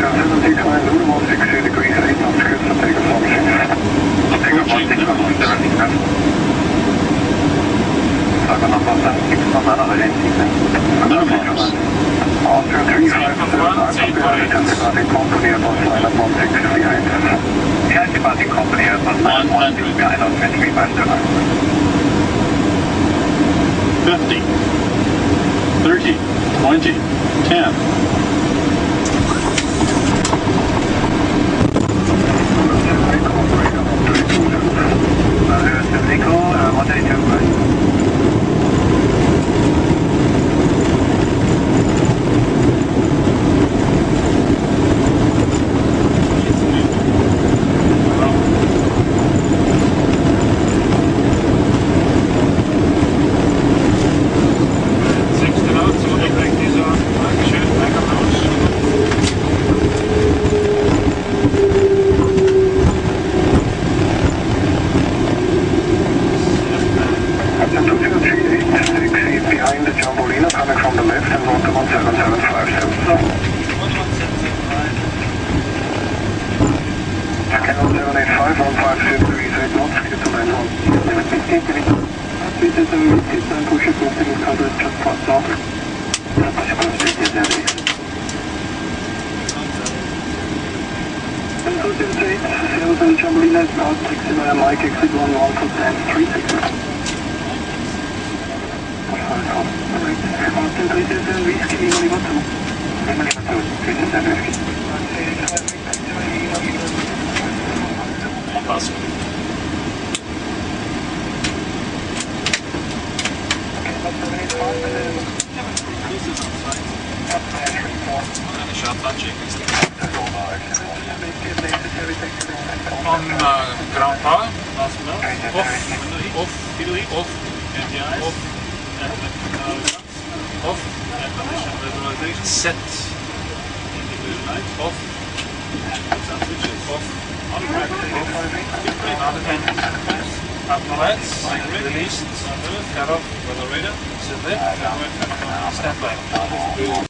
160 degrees, 8 knots, clear to take off 16. Take off 16 knots, 17 knots. Second number 76 from another 18. Austrian 357, departing company Airbus line up 16 behind. Yeah, departing company Airbus line up 16 behind on 359. 50, 30, 20, 10. Nico, what are you doing? Behind the Jumbolino coming from the left and 11775. Okay, 1785, 150 degrees, 8 knots, get to line 1. Push it, moving in coverage just past north. And 278, Jumbolino is now taxi via Mike, exit 11 to 10, 36. Austin 377 Whiskey, Lima 2. Lima 2, 377 Whiskey. Pass. Okay, about 785 and then... This is outside. Any sharp punching? On ground power, last minute. Off, NDI, off. Off and condition visualization set individual light off some switches off on track off and up lights released cut off weather radar set left and standby.